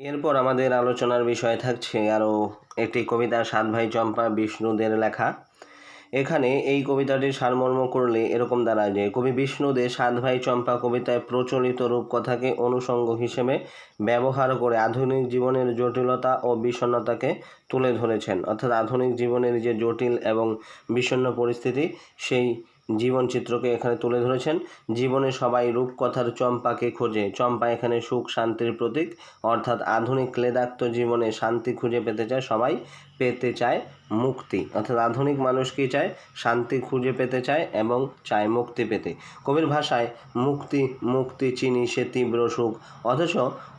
এরপর আমাদের আলোচনার বিষয় থাকছে আরও একটি কবিতা, সাত ভাই চম্পা, বিষ্ণুদের লেখা। এখানে এই কবিতাটির সারমর্ম করলে এরকম দাঁড়ায় যে কবি বিষ্ণুদের সাত ভাই চম্পা কবিতায় প্রচলিত রূপকথাকে অনুষঙ্গ হিসেবে ব্যবহার করে আধুনিক জীবনের জটিলতা ও বিষণ্ণতাকে তুলে ধরেছেন। অর্থাৎ আধুনিক জীবনের যে জটিল এবং বিষণ্ণ পরিস্থিতি, সেই জীবনচিত্রকে এখানে তুলে ধরেছেন। জীবনে সবাই রূপকথার চম্পাকে খোঁজে। চম্পা এখানে সুখ শান্তির প্রতীক, অর্থাৎ আধুনিক ক্লেদাক্ত জীবনে শান্তি খুঁজে পেতে চায় সবাই, পেতে চায় মুক্তি। অর্থাৎ আধুনিক মানুষ কী চায়? শান্তি খুঁজে পেতে চায় এবং চায় মুক্তি পেতে। কবির ভাষায় মুক্তি মুক্তি চিনি সে তীব্র সুখ, অথচ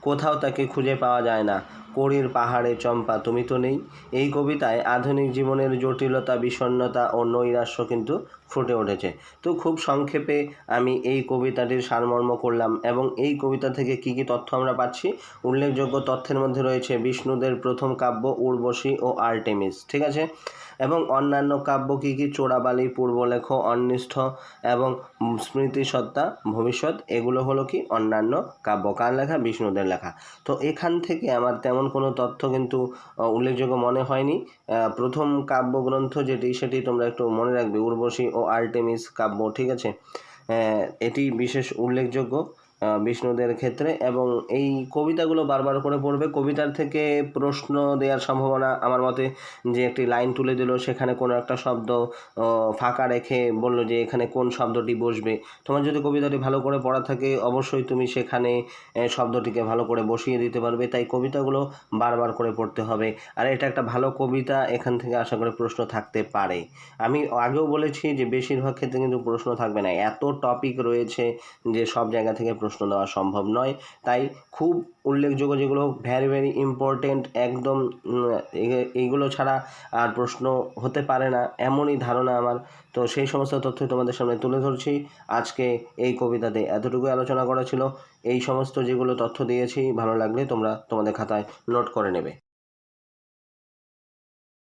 কোথাও তাকে খুঁজে পাওয়া যায় না। কড়ির পাহাড়ে চম্পা তুমি তো নেই। এই কবিতায় আধুনিক জীবনের জটিলতা, বিষণ্ণতা ও নৈরাশ্য কিন্তু ফুটে উঠেছে। তো খুব সংক্ষেপে আমি এই কবিতাটির সারমর্ম করলাম এবং এই কবিতা থেকে কি কি তথ্য আমরা পাচ্ছি। উল্লেখযোগ্য তথ্যের মধ্যে রয়েছে বিষ্ণুদের প্রথম কাব্য উর্বশী ও আর্টেমিস, ঠিক আছে, এবং অন্যান্য কাব্য কী কী? চোরাবালি, পূর্বলেখ, অন্বিষ্ঠ এবং স্মৃতিসত্তা, ভবিষ্যৎ, এগুলো হলো কি অন্যান্য কাব্য। কার লেখা? বিষ্ণুদের লেখা। তো এখান থেকে আমার তেমন কোনো তথ্য কিন্তু উল্লেখযোগ্য মনে হয়নি। প্রথম কাব্যগ্রন্থ যেটি, সেটি তোমরা একটু মনে রাখবে, উর্বশী ও আর্টেমিস কাব্য, ঠিক আছে। এটি বিশেষ উল্লেখযোগ্য বিষ্ণুদের ক্ষেত্রে, এবং এই কবিতাগুলো বারবার করে পড়বে। কবিতার থেকে প্রশ্ন দেওয়ার সম্ভাবনা আমার মতে, যে একটি লাইন তুলে দিল, সেখানে কোনো একটা শব্দ ফাঁকা রেখে বললো যে এখানে কোন শব্দটি বসবে। তোমার যদি কবিতাটি ভালো করে পড়া থাকে, অবশ্যই তুমি সেখানে শব্দটিকে ভালো করে বসিয়ে দিতে পারবে। তাই কবিতাগুলো বারবার করে পড়তে হবে। আর এটা একটা ভালো কবিতা, এখান থেকে আশা করে প্রশ্ন থাকতে পারে। আমি আগেও বলেছি যে বেশিরভাগ ক্ষেত্রে কিন্তু প্রশ্ন থাকবে না, এত টপিক রয়েছে যে সব জায়গা থেকে প্রশ্ন দেওয়া সম্ভব নয়। তাই খুব উল্লেখযোগ্য যেগুলো ভেরি ভেরি ইম্পর্টেন্ট, একদম এইগুলো ছাড়া আর প্রশ্ন হতে পারে না, এমনই ধারণা আমার। তো সেই সমস্ত তথ্য তোমাদের সামনে তুলে ধরছি। আজকে এই কবিতাতে এতটুকুই আলোচনা করা ছিল। এই সমস্ত যেগুলো তথ্য দিয়েছি, ভালো লাগলে তোমরা তোমাদের খাতায় নোট করে নেবে।